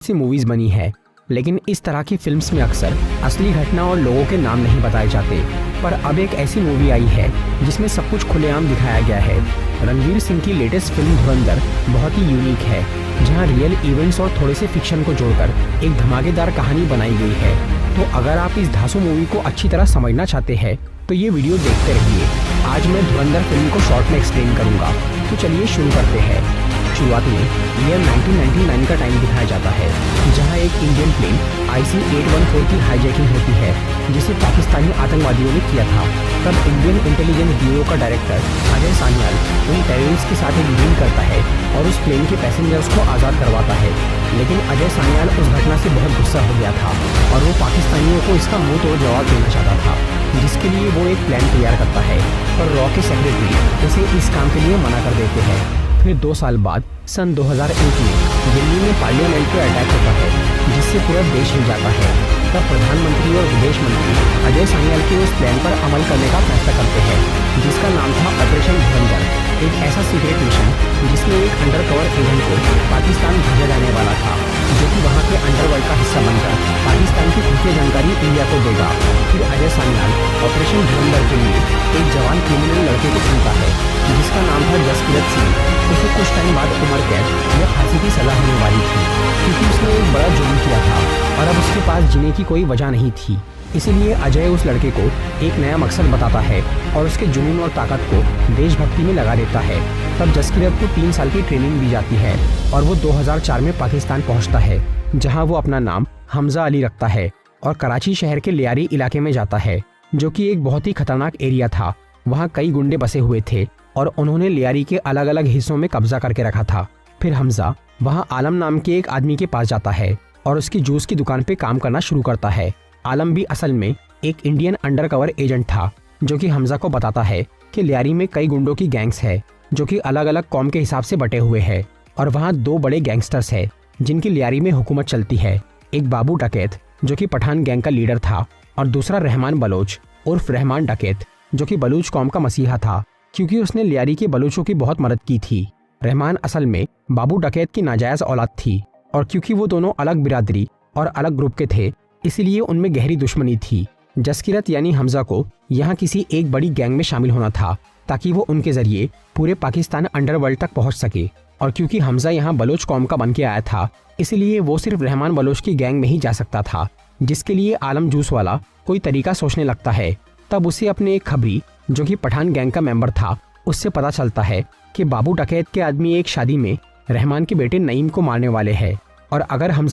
सी movies बनी है, लेकिन इस तरह की फिल्म्स में अक्सर असली घटना और लोगों के नाम नहीं बताए जाते। पर अब एक ऐसी मूवी आई है जिसमें सब कुछ खुलेआम दिखाया गया है। रणवीर सिंह की लेटेस्ट फिल्म धुरंधर बहुत ही यूनिक है, जहां रियल इवेंट्स और थोड़े से फिक्शन को जोड़कर एक धमाकेदार कहानी बनाई गई है। तो अगर आप इस धांसू मूवी को अच्छी तरह समझना चाहते हैं तो ये वीडियो देखते रहिए। आज मैं धुरंधर फिल्म को शॉर्ट में एक्सप्लेन करूंगा, तो चलिए शुरू करते हैं। शुरुआत में ईयर 1999 का टाइम दिखाया जाता है, जहां एक इंडियन प्लेन IC-814 की हाईजैकिंग होती है, जिसे पाकिस्तानी आतंकवादियों ने किया था। तब इंडियन इंटेलिजेंस ब्यूरो का डायरेक्टर अजय सान्याल उन टेररिस्ट के साथ एक डील करता है और उस प्लेन के पैसेंजर्स को आज़ाद करवाता है। लेकिन अजय सान्याल उस घटना से बहुत गुस्सा हो गया था और वो पाकिस्तानियों को इसका मुंह तोड़ जवाब देना चाहता था, जिसके लिए वो एक प्लान तैयार करता है। पर रॉ के सेक्रेटरी उसे इस काम के लिए मना कर देते हैं। फिर 2 साल बाद सन 2001 में दिल्ली में पार्लियामेंट पर अटैक होता है, जिससे पूरा देश हिल जाता है। तब प्रधानमंत्री और विदेश मंत्री अजय सान्याल के उस प्लान पर अमल करने का फैसला करते हैं, जिसका नाम था ऑपरेशन धुरंधर। एक ऐसा सीक्रेट मिशन जिसमें एक अंडरकवर एजेंट को पाकिस्तान भेजा जाने वाला था, जो कि वहाँ के अंडरवर्ल्ड का हिस्सा बनकर पाकिस्तान की खुफिया जानकारी इंडिया को देगा। फिर अजय सान्याल ऑपरेशन धुरंधर के लिए एक जवान क्रिमिनल लड़के को चुनता है, जिसका नाम था जसकीरत सिंह। उसे कुछ टाइम बाद उम्र कैद या फांसी की सजा होने वाली थी, क्योंकि उसने एक बड़ा जुर्म किया था और अब उसके पास जीने की कोई वजह नहीं थी। इसीलिए अजय उस लड़के को एक नया मकसद बताता है और उसके जुनून और ताकत को देशभक्ति में लगा देता है। तब जसकीरत को 3 साल की ट्रेनिंग दी जाती है और वो 2004 में पाकिस्तान पहुंचता है, जहां वो अपना नाम हमजा अली रखता है और कराची शहर के लियारी इलाके में जाता है, जो कि एक बहुत ही खतरनाक एरिया था। वहाँ कई गुंडे बसे हुए थे और उन्होंने लियारी के अलग अलग हिस्सों में कब्जा करके रखा था। फिर हमजा वहाँ आलम नाम के एक आदमी के पास जाता है और उसकी जूस की दुकान पे काम करना शुरू करता है। आलम भी असल में एक इंडियन अंडरकवर एजेंट था, जो कि हमजा को बताता है कि लियारी में कई गुंडों की गैंग्स है, जो कि अलग अलग कौम के हिसाब से बटे हुए हैं और वहाँ 2 बड़े गैंगस्टर्स हैं जिनकी लियारी में हुकूमत चलती है। एक बाबू डकैत, जो कि पठान गैंग का लीडर था, और दूसरा रहमान बलोच उर्फ रहमान डकैत, जो कि बलूच कौम का मसीहा था, क्योंकि उसने लियारी के बलूचों की बहुत मदद की थी। रहमान असल में बाबू डकैत की नाजायज औलाद थी, और क्योंकि वो दोनों अलग बिरादरी और अलग ग्रुप के थे, इसलिए उनमें गहरी दुश्मनी थी। जसकीरत यानी हमजा को यहाँ किसी एक बड़ी गैंग में शामिल होना था, ताकि वो उनके जरिए पूरे पाकिस्तान अंडरवर्ल्ड तक पहुँच सके। और क्योंकि हमजा यहाँ बलोच कौम का बन के आया था, इसलिए वो सिर्फ रहमान बलोच की गैंग में ही जा सकता था, जिसके लिए आलम जूस वाला कोई तरीका सोचने लगता है। तब उसे अपने एक खबरी, जो कि पठान गैंग का मेंबर था, उससे पता चलता है कि बाबू डकैत के आदमी एक शादी में रहमान के बेटे नईम को मारने वाले हैं, और अगर हम